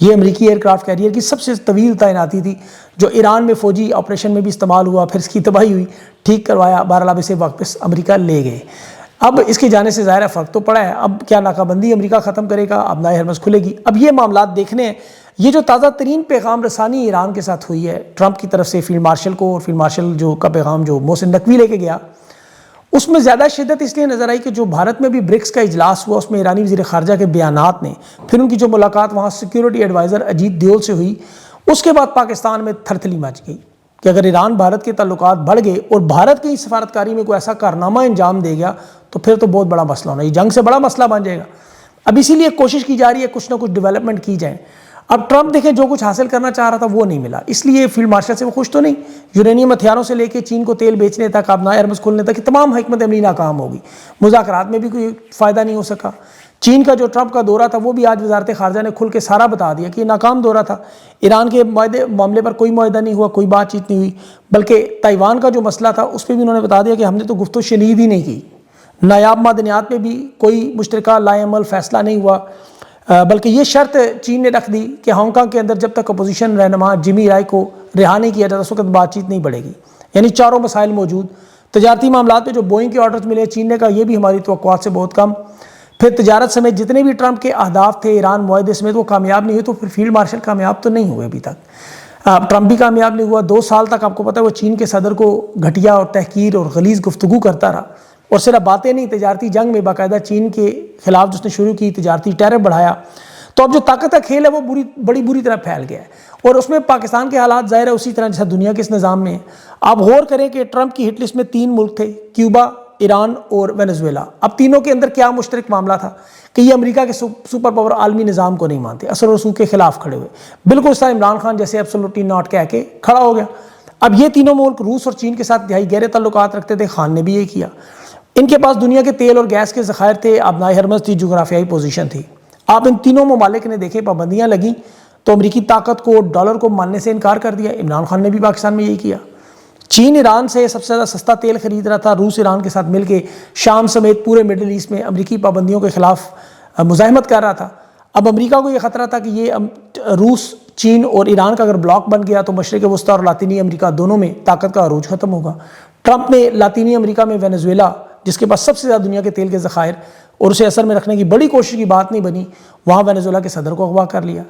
یہ امریکی year craft career کی سب سے طویل تعیناتی تھی، جو ایران میں فوجی آپریشن میں بھی استعمال ہوا، پھر اس کی تباہی ہوئی، ٹھیک کروایا، بہرحال اسے واپس امریکہ لے گئے۔ اب اس کے جانے سے ظاہر ہے فرق تو پڑا ہے، اب کیا ناکہ بندی امریکہ ختم کرے گا، اب نئے ہرمز کھلے گی، اب یہ معاملات دیکھنے ہیں۔ یہ جو تازہ ترین پیغام رسانی ایران کے ساتھ ہوئی ہے ٹرمپ کی طرف سے فیلڈ مارشل کو، اور فیلڈ مارشل جو کا پیغام جو محسن نقوی لے کے گیا، اس میں زیادہ شدت اس لیے نظر آئی کہ جو بھارت میں بھی برکس کا اجلاس ہوا، اس میں ایرانی وزیر خارجہ کے بیانات نے، پھر ان کی جو ملاقات وہاں سیکیورٹی ایڈوائزر اجیت دیول سے ہوئی، اس کے بعد پاکستان میں تھرتھلی مچ گئی کہ اگر ایران بھارت کے تعلقات بڑھ گئے اور بھارت کی سفارتکاری میں کوئی ایسا کارنامہ انجام دے گیا تو پھر تو بہت بڑا مسئلہ ہونا، یہ جنگ سے بڑا مسئلہ بن جائے گا۔ اب اسی لیے کوشش کی جا رہی ہے کچھ نہ کچھ ڈیولپمنٹ کی جائیں۔ اب ٹرمپ دیکھیں جو کچھ حاصل کرنا چاہ رہا تھا وہ نہیں ملا، اس لیے فیلڈ مارشل سے وہ خوش تو نہیں۔ یورینیم ہتھیاروں سے لے کے چین کو تیل بیچنے تک، اب نئے ہرمز کھولنے تک، تمام حکمت عملی ناکام ہوگی، مذاکرات میں بھی کوئی فائدہ نہیں ہو سکا۔ چین کا جو ٹرمپ کا دورہ تھا وہ بھی آج وزارت خارجہ نے کھل کے سارا بتا دیا کہ یہ ناکام دورہ تھا، ایران کے معاملے پر کوئی معاہدہ نہیں ہوا، کوئی بات چیت نہیں ہوئی، بلکہ تائیوان کا جو مسئلہ تھا اس پہ بھی انہوں نے بتا دیا کہ ہم نے تو گفت و شنید ہی نہیں کی، نایاب معدنیات میں بھی کوئی مشترکہ لائے عمل فیصلہ نہیں ہوا، بلکہ یہ شرط چین نے رکھ دی کہ ہانگ کانگ کے اندر جب تک اپوزیشن رہنما جمی رائے کو رہا نہیں کیا جاتا اس وقت بات چیت نہیں بڑھے گی۔ یعنی چاروں مسائل موجود، تجارتی معاملات پہ جو بوئنگ کے آرڈرز ملے چین نے کہا یہ بھی ہماری توقعات سے بہت کم، پھر تجارت سمیت جتنے بھی ٹرمپ کے اہداف تھے ایران معاہدے سمیت وہ کامیاب نہیں ہوئے، تو پھر فیلڈ مارشل کامیاب تو نہیں ہوئے ابھی تک، ٹرمپ بھی کامیاب نہیں ہوا۔ 2 سال تک آپ کو پتہ ہے وہ چین کے صدر کو گھٹیا اور تحقیر اور غلیظ گفتگو کرتا رہا، اور صرف باتیں نہیں، تجارتی جنگ میں باقاعدہ چین کے خلاف جس نے شروع کی، تجارتی ٹیرف بڑھایا، تو اب جو طاقت کا کھیل ہے وہ بڑی بری طرح پھیل گیا ہے، اور اس میں پاکستان کے حالات ظاہر ہے اسی طرح جیسا دنیا کے اس نظام میں ہے۔ آپ غور کریں کہ ٹرمپ کی ہٹ لسٹ میں 3 ملک تھے، کیوبا، ایران اور وینزویلا۔ اب تینوں کے اندر کیا مشترک معاملہ تھا کہ یہ امریکہ کے سپر پاور عالمی نظام کو نہیں مانتے، اثر و رسوخ کے خلاف کھڑے ہوئے، بالکل اس طرح عمران خان جیسے ایبسولوٹلی ناٹ کہہ کے کھڑا ہو گیا۔ اب یہ تینوں ملک روس اور چین کے ساتھ انتہائی گہرے تعلقات رکھتے تھے، خان نے بھی یہ کیا، ان کے پاس دنیا کے تیل اور گیس کے ذخائر تھے، اب نائے ہرمز تھی، جغرافیائی پوزیشن تھی۔ آپ ان تینوں ممالک نے دیکھے پابندیاں لگیں تو امریکی طاقت کو، ڈالر کو ماننے سے انکار کر دیا، عمران خان نے بھی پاکستان میں یہی کیا۔ چین ایران سے سب سے زیادہ سستا تیل خرید رہا تھا، روس ایران کے ساتھ مل کے شام سمیت پورے مڈل ایسٹ میں امریکی پابندیوں کے خلاف مزاحمت کر رہا تھا۔ اب امریکہ کو یہ خطرہ تھا کہ یہ روس، چین اور ایران کا اگر بلاک بن گیا تو مشرق وسطیٰ اور لاطینی امریکہ دونوں میں طاقت کا عروج ختم ہوگا۔ ٹرمپ نے لاطینی امریکہ میں وینزویلا، جس کے پاس سب سے زیادہ دنیا کے تیل کے ذخائر، اور اسے اثر میں رکھنے کی بڑی کوشش کی، بات نہیں بنی، وہاں وینزویلا کے صدر کو اغوا کر لیا۔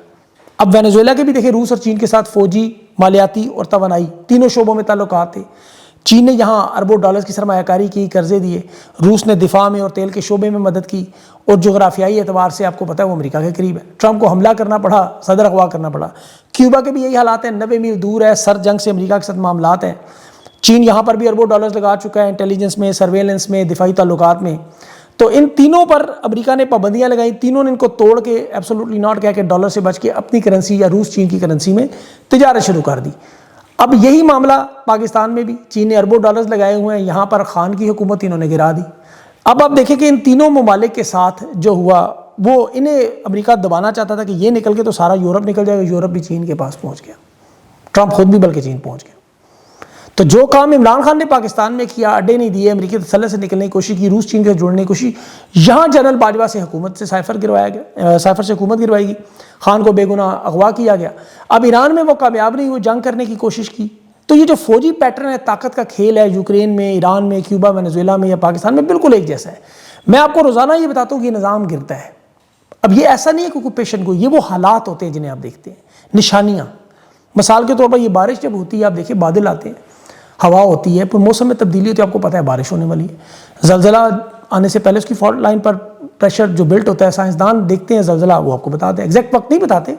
اب وینزویلا کے بھی دیکھیں روس اور چین کے ساتھ فوجی، مالیاتی اور توانائی تینوں شعبوں میں تعلقات تھے۔ چین نے یہاں اربوں ڈالرز کی سرمایہ کاری کی، قرضے دیے، روس نے دفاع میں اور تیل کے شعبے میں مدد کی، اور جغرافیائی اعتبار سے آپ کو پتہ ہے وہ امریکہ کے قریب ہے، ٹرمپ کو حملہ کرنا پڑا، صدر اغوا کرنا پڑا۔ کیوبا کے بھی یہی حالات ہیں، 90 میل دور ہے، سر جنگ سے امریکہ کے ساتھ معاملات ہیں۔ چین یہاں پر بھی اربوں ڈالرز لگا چکا ہے، انٹیلیجنس میں، سرویلنس میں، دفاعی تعلقات میں۔ تو ان تینوں پر امریکہ نے پابندیاں لگائیں، تینوں نے ان کو توڑ کے ایبسولوٹلی ناٹ کہہ کے ڈالر سے بچ کے اپنی کرنسی یا روس چین کی کرنسی میں تجارت شروع کر دی۔ اب یہی معاملہ پاکستان میں بھی، چین نے اربوں ڈالرز لگائے ہوئے ہیں، یہاں پر خان کی حکومت انہوں نے گرا دی۔ اب آپ دیکھیں کہ ان تینوں ممالک کے ساتھ جو ہوا وہ انہیں امریکہ دبانا چاہتا تھا کہ یہ نکل کے تو سارا یورپ نکل جائے گا، یورپ بھی چین کے پاس پہنچ گیا، ٹرمپ خود بھی بلکہ چین پہنچ گیا۔ تو جو کام عمران خان نے پاکستان میں کیا، اڈے نہیں دیے، امریکی تسلط سے نکلنے کی کوشش کی، روس چین سے جوڑنے کی کوشش، یہاں جنرل باجوہ سے حکومت سے سائفر سے حکومت گروائی گئی، خان کو بے گناہ اغوا کیا گیا۔ اب ایران میں وہ کامیاب نہیں ہوئے، جنگ کرنے کی کوشش کی۔ تو یہ جو فوجی پیٹرن ہے، طاقت کا کھیل ہے، یوکرین میں، ایران میں، کیوبا، وینزویلا میں یا پاکستان میں بالکل ایک جیسا ہے۔ میں آپ کو روزانہ یہ بتاتا ہوں کہ یہ نظام گرتا ہے۔ اب یہ ایسا نہیں ہے کہ کوئی پیشن گوئی، یہ وہ حالات ہوتے ہیں جنہیں آپ دیکھتے ہیں، نشانیاں۔ مثال کے طور پر یہ بارش جب ہوتی ہے، آپ دیکھیں بادل آتے ہیں، ہوا ہوتی ہے، پھر موسم میں تبدیلی ہوتی ہے، آپ کو پتہ ہے بارش ہونے والی ہے۔ زلزلہ آنے سے پہلے اس کی فالٹ لائن پر پریشر جو بلٹ ہوتا ہے، سائنسدان دیکھتے ہیں زلزلہ، وہ آپ کو بتاتے ہیں، ایگزیکٹ وقت نہیں بتاتے۔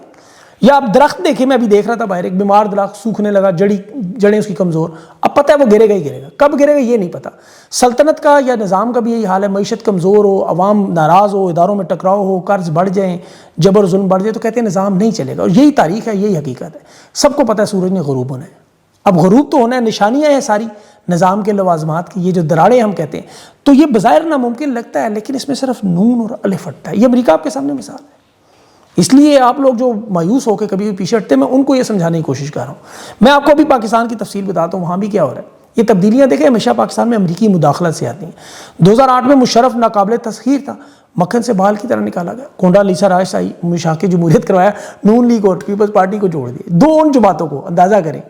یا آپ درخت دیکھیں، میں ابھی دیکھ رہا تھا باہر، ایک بیمار درخت سوکھنے لگا، جڑیں اس کی کمزور، اب پتہ ہے وہ گرے گا ہی گرے گا، کب گرے گا یہ نہیں پتہ۔ سلطنت کا یا نظام کا بھی یہی حال ہے، معیشت کمزور ہو، عوام ناراض ہو، اداروں میں ٹکراؤ ہو، قرض بڑھ جائیں، جبر ظلم بڑھ جائے، تو کہتے ہیں نظام نہیں چلے گا، اور یہی تاریخ ہے، یہی حقیقت ہے۔ سب کو پتہ ہے سورج نے غروب ہونا ہے، اب غروب تو ہونا ہے، نشانیاں ہیں ساری نظام کے لوازمات کی، یہ جو دراڑیں ہم کہتے ہیں، تو یہ بظاہر ناممکن لگتا ہے، لیکن اس میں صرف نون اور الف ہٹتا ہے۔ یہ امریکہ آپ کے سامنے مثال ہے۔ اس لیے آپ لوگ جو مایوس ہو کے کبھی بھی پیچھے ہٹتے ہیں، میں ان کو یہ سمجھانے کی کوشش کر رہا ہوں۔ میں آپ کو ابھی پاکستان کی تفصیل بتاتا ہوں، وہاں بھی کیا ہو رہا ہے۔ یہ تبدیلیاں دیکھیں ہمیشہ پاکستان میں امریکی مداخلت سے آتی ہیں۔ 2008 میں مشرف ناقابل تسخیر تھا، مکھن سے بال کی طرح نکالا گیا. کونڈا لیسا رائس آئی, مشاق جمہوریت کروایا, نون لیگ اور پیپلز پارٹی کو جوڑ دیا. 2 ان جماعتوں کو اندازہ کریں.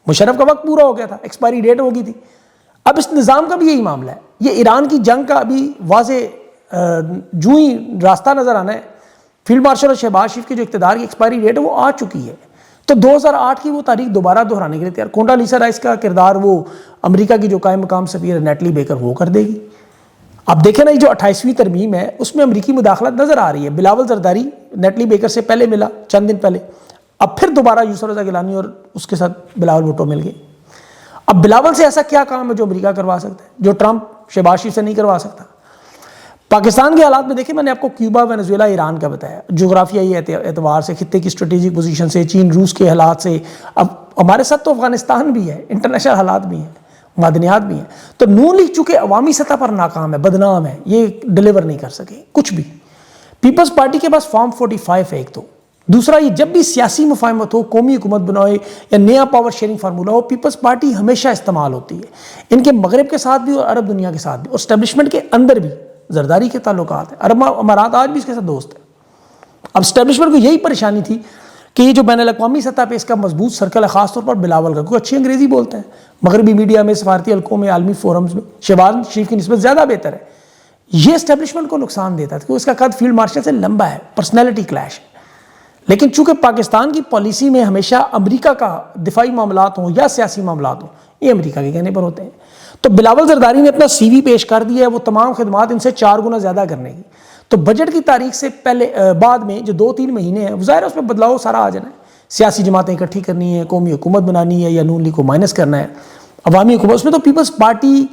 مشرف کا وقت پورا ہو گیا تھا, ایکسپائری ڈیٹ ہو گئی تھی. اب اس نظام کا بھی یہی معاملہ ہے. یہ ایران کی جنگ کا ابھی واضح جو ہی راستہ نظر آنا ہے. فیلڈ مارشل اور شہباز شریف کی جو اقتدار کی ایکسپائری ڈیٹ ہے وہ آ چکی ہے, تو 2008 کی وہ تاریخ دوبارہ دہرانے کے لیے تیار. کونڈا لیسا رائس کا کردار وہ امریکہ کی جو قائم مقام سفیر نیٹلی بیکر وہ کر دے گی. اب دیکھیں نا, یہ جو 28ویں ترمیم ہے اس میں امریکی مداخلت نظر آ رہی ہے. بلاول زرداری نیٹلی بیکر سے پہلے ملا چند دن پہلے, اب پھر دوبارہ یوسف رضا گیلانی اور اس کے ساتھ بلاول بھٹو مل گئے. اب بلاول سے ایسا کیا کام ہے جو امریکہ کروا سکتا ہے, جو ٹرمپ شہباز شریف سے نہیں کروا سکتا. پاکستان کے حالات میں دیکھیں, میں نے آپ کو کیوبا, وینزویلا, ایران کا بتایا, جغرافیائی اعتبار سے, خطے کی اسٹریٹجک پوزیشن سے, چین روس کے حالات سے. اب ہمارے ساتھ تو افغانستان بھی ہے, انٹرنیشنل حالات بھی ہیں, معدنیات بھی ہیں. تو نون لیگ چونکہ عوامی سطح پر ناکام ہے, بدنام ہے, یہ ڈیلیور نہیں کر سکے کچھ بھی. پیپلز پارٹی کے پاس فارم 45 ہے ایک تو. دوسرا, یہ جب بھی سیاسی مفاہمت ہو, قومی حکومت بنائے یا نیا پاور شیئرنگ فارمولہ ہو, پیپلز پارٹی ہمیشہ استعمال ہوتی ہے. ان کے مغرب کے ساتھ بھی اور عرب دنیا کے ساتھ بھی, اور اسٹیبلشمنٹ کے اندر بھی زرداری کے تعلقات ہیں. عرب امارات آج بھی اس کے ساتھ دوست ہیں. اب اسٹیبلشمنٹ کو یہی پریشانی تھی کہ یہ جو بین الاقوامی سطح پہ اس کا مضبوط سرکل ہے, خاص طور پر بلاول کا, کیونکہ اچھی انگریزی بولتے ہیں, مغربی میڈیا میں, سفارتی حلقوں میں, عالمی فورمز میں شہباز شریف کی نسبت زیادہ بہتر ہے. یہ اسٹیبلشمنٹ کو نقصان دیتا ہے کیونکہ اس کا قد فیلڈ مارشل سے لمبا ہے, پرسنالٹی کلیش ہے. لیکن چونکہ پاکستان کی پالیسی میں ہمیشہ امریکہ کا دفاعی معاملات ہوں یا سیاسی معاملات ہوں, یہ امریکہ کے کہنے پر ہوتے ہیں. تو بلاول زرداری نے اپنا سی وی پیش کر دیا ہے, وہ تمام خدمات ان سے 4 گنا زیادہ کرنے کی. تو بجٹ کی تاریخ سے پہلے بعد میں جو 2-3 مہینے ہیں, ظاہر ہے اس میں بدلاؤ سارا آ جانا ہے. سیاسی جماعتیں اکٹھی کرنی ہے, قومی حکومت بنانی ہے یا نون لیگ کو مائنس کرنا ہے, عوامی حکومت. اس میں تو پیپلز پارٹی,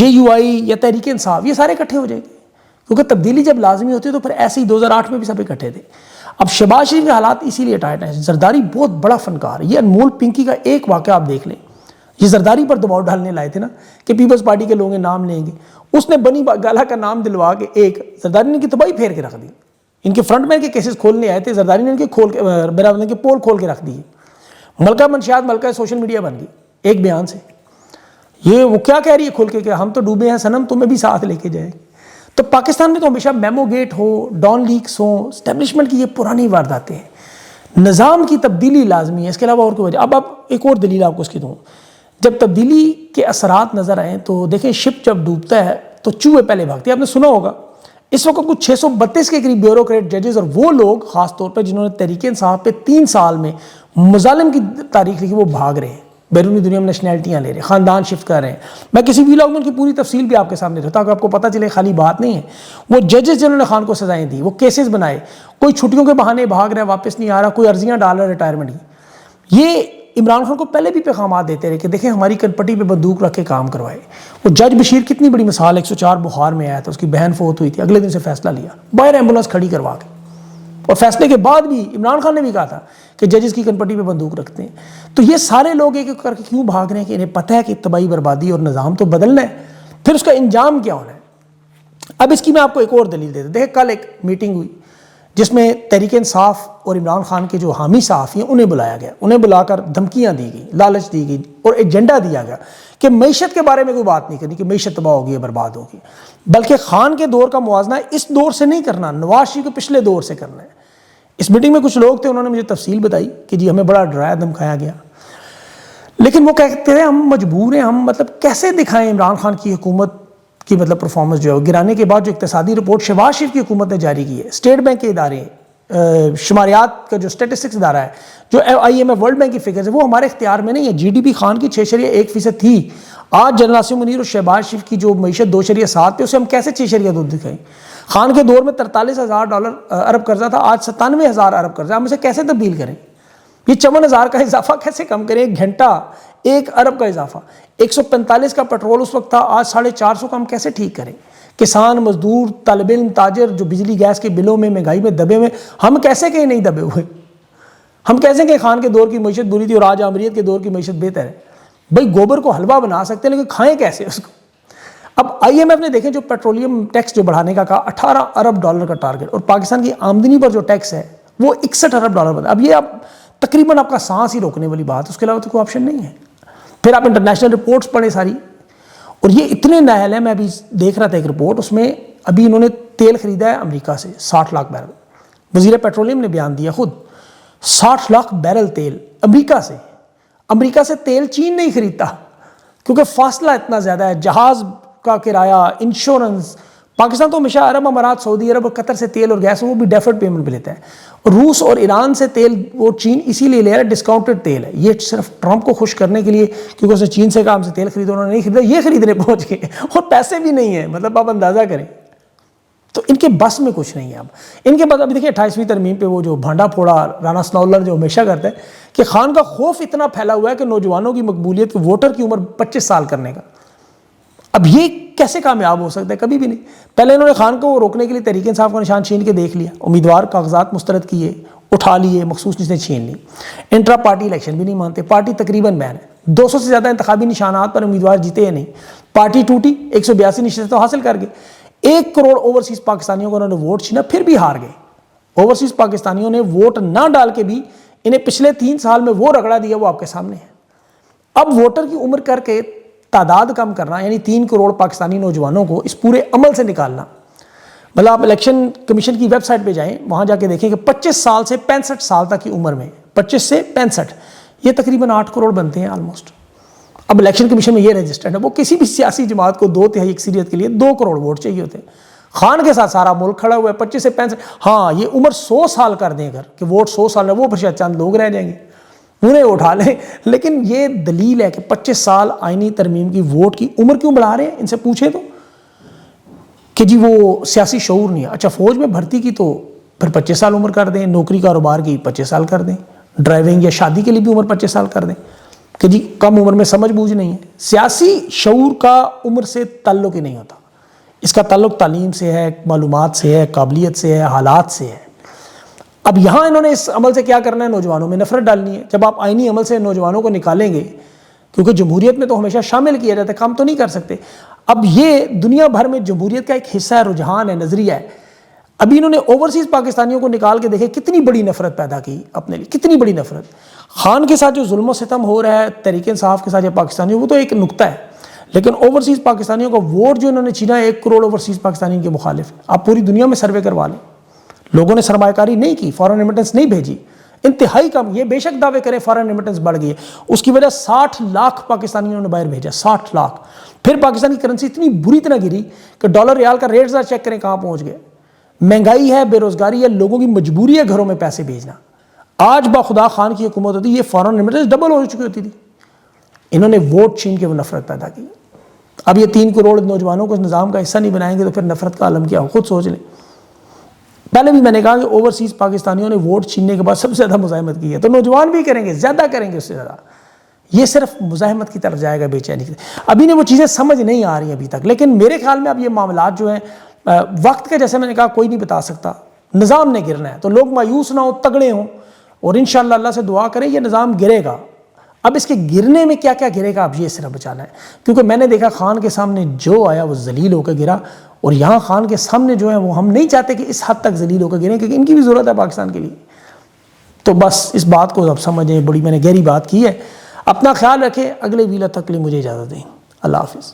JUI یا تحریک انصاف, یہ سارے اکٹھے ہو جائیں گے, کیونکہ تبدیلی جب لازمی ہوتی ہے تو پھر ایسے ہی 2008 میں بھی سب اکٹھے تھے. اب شہباز شریف کے حالات اسی لیے ٹائٹ ہیں. زرداری بہت بڑا فنکار ہے. یہ انمول پنکی کا ایک واقعہ آپ دیکھ لیں, یہ زرداری پر دباؤ ڈالنے لائے تھے نا کہ پیپلز پارٹی کے لوگ نام لیں گے. اس نے بنی گالا کا نام دلوا کے ایک زرداری نے ان کی تباہی پھیر کے رکھ دی. ان کے فرنٹ مین کے کیسز کھولنے آئے تھے, زرداری نے ان کے پول کھول کے رکھ دیے. ملکہ منشیات ملکہ سوشل میڈیا بن گئی ایک بیان سے. یہ وہ کیا کہہ رہی ہے کھول کے کہ ہم تو ڈوبے ہیں صنم, تمہیں بھی ساتھ لے کے جائیں. تو پاکستان میں تو ہمیشہ میمو گیٹ ہو, ڈان لیکس ہوں, اسٹیبلشمنٹ کی یہ پرانی وارداتیں ہیں. نظام کی تبدیلی لازمی ہے, اس کے علاوہ اور کوئی وجہ. اب ایک اور دلیل آپ کو اس کی دوں. جب تبدیلی کے اثرات نظر آئیں تو دیکھیں, شپ جب ڈوبتا ہے تو چوہے پہلے بھاگتے ہیں. آپ نے سنا ہوگا اس وقت کچھ 632 کے قریب بیوروکریٹ ججز اور وہ لوگ خاص طور پہ جنہوں نے تحریک انصاف پہ 3 سال میں مظالم کی تاریخ لکھی, وہ بھاگ رہے ہیں, بیرونی دنیا میں نیشنلٹیاں لے رہے ہیں, خاندان شفٹ کر رہے ہیں. میں کسی ویلاگ میں ان کی پوری تفصیل بھی آپ کے سامنے رکھتا ہوں تاکہ آپ کو پتہ چلے خالی بات نہیں ہے. وہ ججز جنہوں نے خان کو سزائیں دی, وہ کیسز بنائے, کوئی چھٹیوں کے بہانے بھاگ رہا ہے, واپس نہیں آ رہا, کوئی عرضیاں ڈال رہا ہے ریٹائرمنٹ کی. یہ عمران خان کو پہلے بھی پیغامات دیتے رہے کہ دیکھیں ہماری کنپٹی پہ بندوق رکھ کے کام کروائے. وہ جج بشیر کتنی بڑی مثال, 104 بخار میں آیا تھا, اس کی بہن فوت ہوئی تھی, اگلے دن سے فیصلہ لیا باہر ایمبولینس کھڑی کروا کے, اور فیصلے کے بعد بھی عمران خان نے بھی کہا تھا کہ ججز کی کنپٹی پہ بندوق رکھتے ہیں. تو یہ سارے لوگ ایک ایک کر کے کیوں بھاگ رہے ہیں کہ انہیں پتہ ہے کہ تباہی بربادی اور نظام تو بدلنا ہے, پھر اس کا انجام کیا ہونا ہے. اب اس کی میں آپ کو ایک اور دلیل دیتا ہوں. دیکھیں کل ایک میٹنگ ہوئی جس میں تحریک انصاف اور عمران خان کے جو حامی صحافی ہیں انہیں بلایا گیا. انہیں بلا کر دھمکیاں دی گئی, لالچ دی گئی اور ایجنڈا دیا گیا کہ معیشت کے بارے میں کوئی بات نہیں کرنی کہ معیشت تباہ ہوگی یا برباد ہوگی, بلکہ خان کے دور کا موازنہ اس دور سے نہیں کرنا, نواز شریف کے پچھلے دور سے کرنا ہے. اس میٹنگ میں کچھ لوگ تھے, انہوں نے مجھے تفصیل بتائی کہ جی ہمیں بڑا ڈرایا دھمکایا گیا, لیکن وہ کہتے ہیں ہم مجبور ہیں, ہم مطلب کیسے دکھائیں عمران خان کی حکومت کی مطلب پرفارمنس جو ہے گرانے کے بعد جو اقتصادی رپورٹ شہباز شریف کی حکومت نے جاری کی ہے, اسٹیٹ بینک کے ادارے, شماریات کا جو اسٹیٹسٹکس ادارہ ہے, جو IMF ورلڈ بینک کی فگرز ہے, وہ ہمارے اختیار میں نہیں ہے. GDP خان کی 6.1% تھی, آج جنرل عاصم منیر اور شہباز شریف کی جو معیشت 2.7 پہ, اسے ہم کیسے 6.2 دکھائیں. خان کے دور میں $43,000 ارب قرضہ تھا, آج 97,000 ارب قرضہ, ہم اسے کیسے تبدیل کریں. یہ 54,000 کا اضافہ کیسے کم کریں, 1 گھنٹہ 1 ارب کا اضافہ, 145 کا پیٹرول اس وقت تھا, آج 450 کا ہم کیسے ٹھیک کریں. کسان, مزدور, طالب علم, تاجر جو بجلی گیس کے بلوں میں مہنگائی میں دبے ہوئے, ہم کیسے کہیں نہیں دبے ہوئے. ہم کیسے کہ خان کے دور کی معیشت بری تھی اور آج عامریت کے دور کی معیشت بہتر ہے. بھائی گوبر کو حلوہ بنا سکتے ہیں لیکن کھائیں کیسے اس کو. اب IMF نے دیکھیں جو پیٹرولیم ٹیکس جو بڑھانے کا کہا, $18 ارب کا ٹارگٹ, اور پاکستان کی آمدنی پر جو ٹیکس ہے وہ $61 ارب بتا. اب یہ تقریباً آپ کا سانس ہی روکنے والی بات, اس کے علاوہ تو کوئی آپشن نہیں ہے. پھر آپ انٹرنیشنل رپورٹس پڑھیں ساری, اور یہ اتنے نااہل ہیں. میں ابھی دیکھ رہا تھا ایک رپورٹ, اس میں ابھی انہوں نے تیل خریدا ہے امریکہ سے 60 لاکھ بیرل. وزیر پیٹرولیم نے بیان دیا خود 60 لاکھ بیرل تیل امریکہ سے. امریکہ سے تیل چین نہیں خریدتا کیونکہ فاصلہ اتنا زیادہ ہے, جہاز کا کرایہ, انشورنس. پاکستان تو ہمیشہ عرب امارات, سعودی عرب اور قطر سے تیل اور گیس وہ بھی ڈیفرڈ پیمنٹ پہ لیتا ہے. روس اور ایران سے تیل وہ چین اسی لیے لے رہا ہے, ڈسکاؤنٹڈ تیل ہے. یہ صرف ٹرمپ کو خوش کرنے کے لیے, کیونکہ اس نے چین سے کہا ہم سے تیل خریدو, انہوں نے نہیں خریدا, یہ خریدنے پہنچ گئے اور پیسے بھی نہیں ہیں. مطلب آپ اندازہ کریں تو ان کے بس میں کچھ نہیں ہے. اب ان کے بعد ابھی دیکھیں 28ویں ترمیم پہ وہ جو بھانڈا پھوڑا رانا ثناءاللہ جو ہمیشہ کرتا ہے کہ خان کا خوف اتنا پھیلا ہوا ہے کہ نوجوانوں کی مقبولیت, ووٹر کی عمر 25 سال کرنے کا. اب یہ کیسے کامیاب ہو سکتا ہے؟ کبھی بھی نہیں. پہلے انہوں نے خان کو روکنے کے لیے تحریک انصاف کا نشان چھین کے دیکھ لیا, امیدوار کاغذات مسترد کیے, اٹھا لیے, مخصوص نشستیں چھین لی. انٹرا پارٹی الیکشن بھی نہیں مانتے, پارٹی تقریباً بین ہے. 200 سے زیادہ انتخابی نشانات پر امیدوار جیتے یا نہیں. پارٹی ٹوٹی, 182 نشستیں تو حاصل کر گئے. 1 کروڑ اوورسیز پاکستانیوں کو انہوں نے ووٹ چھینا, پھر بھی ہار گئے. اوورسیز پاکستانیوں نے ووٹ نہ ڈال کے بھی انہیں پچھلے 3 سال میں وہ رگڑا دیا وہ آپ کے سامنے ہے. اب ووٹر کی عمر کر کے تعداد کم کرنا, یعنی 3 کروڑ پاکستانی نوجوانوں کو اس پورے عمل سے نکالنا. مطلب آپ الیکشن کمیشن کی ویب سائٹ پہ جائیں, وہاں جا کے دیکھیں کہ 25 سال سے 65 سال تک کی عمر میں, 25 سے 65, یہ تقریباً 8 کروڑ بنتے ہیں آلموسٹ. اب الیکشن کمیشن میں یہ رجسٹرڈ ہے, وہ کسی بھی سیاسی جماعت کو 2/3 اکثریت کے لیے 2 کروڑ ووٹ چاہیے ہوتے ہیں. خان کے ساتھ سارا ملک کھڑا ہوا ہے 25 سے 65. ہاں یہ عمر 100 سال کر دیں اگر کہ ووٹ 100 سال ہے, وہ پھر شاید چند لوگ رہ جائیں گے, انہیں اٹھا لیں. لیکن یہ دلیل ہے کہ 25 سال آئینی ترمیم کی ووٹ کی عمر کیوں بڑھا رہے ہیں؟ ان سے پوچھیں تو کہ جی وہ سیاسی شعور نہیں ہے. اچھا فوج میں بھرتی کی تو پھر 25 سال عمر کر دیں, نوکری کاروبار کی 25 سال کر دیں, ڈرائیونگ یا شادی کے لیے بھی عمر 25 سال کر دیں کہ جی کم عمر میں سمجھ بوجھ نہیں ہے. سیاسی شعور کا عمر سے تعلق ہی نہیں ہوتا, اس کا تعلق تعلیم سے ہے, معلومات سے ہے, قابلیت سے ہے, حالات سے ہے. اب یہاں انہوں نے اس عمل سے کیا کرنا ہے؟ نوجوانوں میں نفرت ڈالنی ہے. جب آپ آئینی عمل سے نوجوانوں کو نکالیں گے, کیونکہ جمہوریت میں تو ہمیشہ شامل کیا جاتا ہے, کام تو نہیں کر سکتے. اب یہ دنیا بھر میں جمہوریت کا ایک حصہ ہے, رجحان ہے, نظریہ ہے. ابھی انہوں نے اوورسیز پاکستانیوں کو نکال کے دیکھے کتنی بڑی نفرت پیدا کی اپنے لیے, کتنی بڑی نفرت. خان کے ساتھ جو ظلم و ستم ہو رہا ہے تحریک انصاف کے ساتھ یا پاکستانیوں, وہ تو ایک نقطہ ہے. لیکن اوورسیز پاکستانیوں کا ووٹ جو انہوں نے چھینا ہے 1 کروڑ اوورسیز پاکستانیوں کے مخالف. آپ پوری دنیا میں سروے کروا لیں, لوگوں نے سرمایہ کاری نہیں کی, فارن ریمیٹنس نہیں بھیجی, انتہائی کم. یہ بے شک دعوے کریں فارن ریمیٹنس بڑھ گئی ہے, اس کی وجہ 60 لاکھ پاکستانیوں نے باہر بھیجا, 60 لاکھ. پھر پاکستانی کرنسی اتنی بری طرح گری کہ ڈالر ریال کا ریٹ ذرا چیک کریں کہاں پہنچ گئے. مہنگائی ہے, بے روزگاری ہے, لوگوں کی مجبوری ہے گھروں میں پیسے بھیجنا. آج باخدا خان کی حکومت ہوتی یہ فارن ریمیٹنس ڈبل ہو چکی ہوتی تھی. انہوں نے ووٹ چھین کے وہ نفرت پیدا کی. اب یہ 3 کروڑ نوجوانوں کو اس نظام کا حصہ نہیں بنائیں گے تو پھر نفرت کا عالم کیا ہو, خود سوچ لیں. پہلے بھی میں نے کہا کہ اوورسیز پاکستانیوں نے ووٹ چھیننے کے بعد سب سے زیادہ مزاحمت کی ہے, تو نوجوان بھی کریں گے, زیادہ کریں گے اس سے زیادہ. یہ صرف مزاحمت کی طرف جائے گا, بے چینی کی. ابھی نے وہ چیزیں سمجھ نہیں آ رہی ہیں ابھی تک. لیکن میرے خیال میں اب یہ معاملات جو ہیں وقت کے, جیسے میں نے کہا, کوئی نہیں بتا سکتا, نظام نے گرنا ہے. تو لوگ مایوس نہ ہو, تگڑے ہوں, اور انشاءاللہ اللہ سے دعا کریں یہ نظام گرے گا. اب اس کے گرنے میں کیا کیا گرے گا, اب یہ صرف بچانا ہے. کیونکہ میں نے دیکھا خان کے سامنے جو آیا وہ ذلیل ہو کے گرا, اور یہاں خان کے سامنے جو ہے وہ ہم نہیں چاہتے کہ اس حد تک ذلیل ہو کے گریں, کیونکہ ان کی بھی ضرورت ہے پاکستان کے لیے. تو بس اس بات کو اب سمجھیں, بڑی میں نے گہری بات کی ہے. اپنا خیال رکھیں. اگلے ویلا تک کے لیے مجھے اجازت دیں. اللہ حافظ.